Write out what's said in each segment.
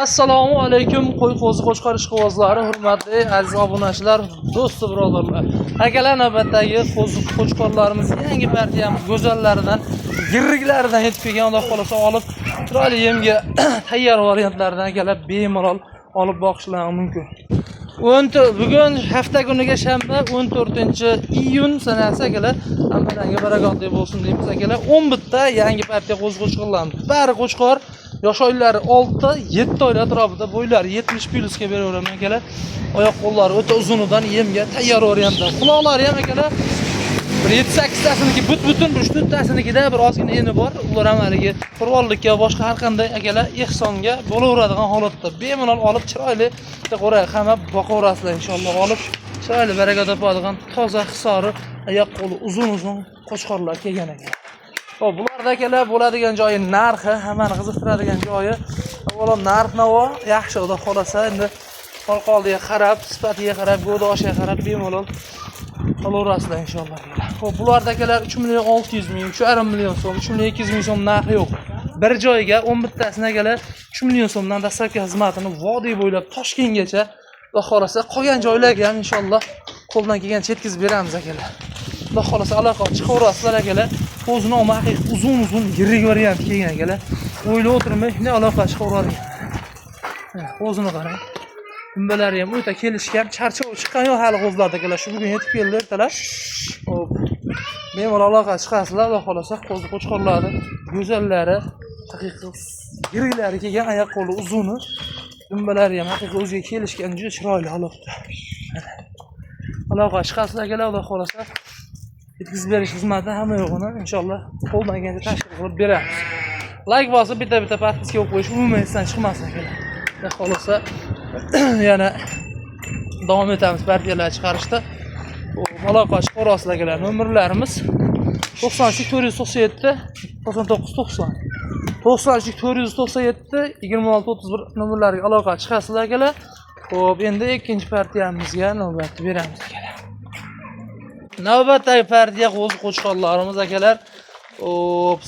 Assalomu alaykum qo'y-qo'zi qo'chqar ishqibozlari, hurmatli aziz obunachilar, do'st birodarlar. Akalar, navbatdagi qo'zi qo'chqorlarimiz yangi partiyamiz go'zallaridan, yirriklaridan yetib kelgan, Alloh xolasa olib, chiroyli yemga tayyor variantlardan akalar bemalol olib boqishlari mumkin. Bugun hafta kuniga shanba 14-iyun sanasi akalar, hammalarga barakotli bo'lsin deymiz akalar. 11 ta yangi partiya qo'zi qo'chqorlarimiz. Bari qo'chqor yosh oylari 6-7 oylar atrofida, bo'ylari 70 plyusga beraveraman akalar. Oyoq qo'llari o'ta uzunidan yemga tayyor variantda. Quloqlari ham akalar 7-8 tasiniki butun, 3-4 tasinikida bir ozgina eni bor. Ular ham haligi qurollikka boshqa har qanday akalar ehsonga bo'laveradigan holatda bemalol olib chiroyli qo'ra hamma boqaverasizlar inshaalloh. Olib chiroyli baraka topadigan toza hisori, oyoq qo'li uzun qo'chqorlar kelgan ekan. Xo'p, bularda akalar bo'ladigan joyi narxi, hammani qiziqtiradigan joyi. Avvalo narx-navo yaxshi, xudo xolasa, endi qolqoldiga qarab, sifatiga qarab, go'doshiga qarab bemalol olaverasizlar inshaalloh. Xo'p, bularda akalar 3 million 600 ming, 3,5 million so'm, 3 million 200 ming so'm narxi yo'q. Bir joyga 11 tasini akalar 3 million so'mdan dastlabki xizmatini vodiy bo'ylab Toshkentgacha, xudo xolasa, qolgan joylarga ham inshaalloh qo'ldan kelgancha yetkazib beramiz akalar. Xudo xolasa aloqa chiqaverasizlar akalar. O'zini haqiqiy uzun yirik variant kelgan akalar. O'ylab o'tirmay, shunday aloqa chiqaveradigan. O'zini qarang. Dumbalari ham o'ta kelishgan, charchoq chiqqan yo'q hali qo'zlarda akalar. Shu bugun yetib keldi ertalar. Hop. Bemalol aloqa chiqasizlar, xudo xolasa, qo'zi qo'chqorlari, go'zallari, haqiqiy yiriklari kelgan, oyoq qo'li uzuni. Dumbalari ham haqiqiy o'ziga kelishgan, juda chiroyli aloqa. Aloqa chiqasizlar akalar, xudo xolasa. Yetkazib berish xizmati hamma yo'g'ini inshaalloh qo'ldan kelgancha tashkil qilib beramiz. Like bosib, bitta podpiska qo'yib qo'yish umuman esdan chiqmasin akalar. Xudo xolasa yana davom etamiz partiyalar chiqarishda. Aloqa chiqarasizlar akalar. Nomerlarimiz 93 497 99 90. 93 497 26 31 nomerlarga aloqa chiqasizlar akalar. Xo'p, endi ikkinchi partiyamizga navbat beramiz akalar. Navbatdagi partiya qo'zi qo'chqorlarimiz akalar.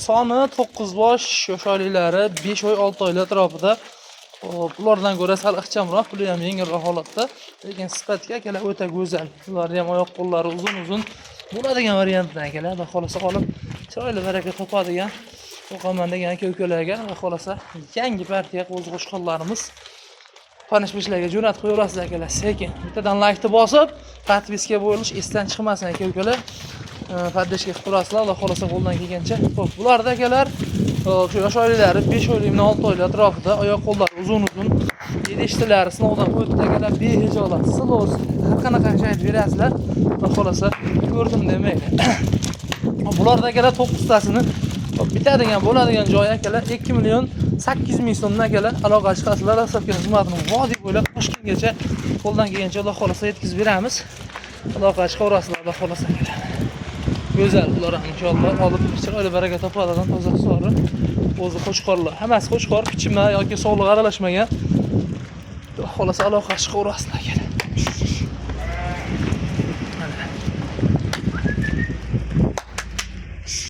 Soni 9 bosh, yosh oyliklari 5 oy 6 oylar atrofida. Bulardan ko'ra sal ixchamroq, bular ham yengilroq holatda, lekin sifatga akalar o'ta go'zal. Ular ham oyoq qo'llari uzun bo'ladigan variantlar akalar. Xudo xolasa qolib chiroyli baraka topadigan, o'qaman degan aka-ukalarga xudo xolasa yangi partiya qo'zi qo'chqorlarimiz panish-pishlarga jo'natib qo'yaverasizlar akalar. Sekin bittadan like bosib, podpiska bo'lish esdan chiqmasin aka-ukalar. Podpishka qilib turasizlar, Alloh xolasa qo'ldan kelgancha. Xo'p, bularda akalar shu yosh oylari 5 oylik 6 oylar atrofida, oyoq qo'llari uzun, yedishtilari sinovdan o'tdi akalar, behijolat, silos, har qanaqa aytib berasizlar. Alloh xolasa ko'rdim demaydi. Bularda akalar 9 tasini bitadigan bo'ladigan joy akalar 2 million 800 ming so'mdan akalar aloqa chiqasizlar, dastlabki xizmatini vodiy bo'ylab Toshkentgacha qo'ldan kelgancha Alloh xolasa yetkazib beramiz. Aloqa chiqaverasizlar, Alloh xolasa akalar. Go'zal ular ham inshaalloh olib chiroyli baraka topadigan toza hisori o'zi qo'chqorlar. Hammasi qo'chqor, pichima yoki sog'liq aralashmagan. Xudo xolasa aloqa chiqaverasizlar akalar.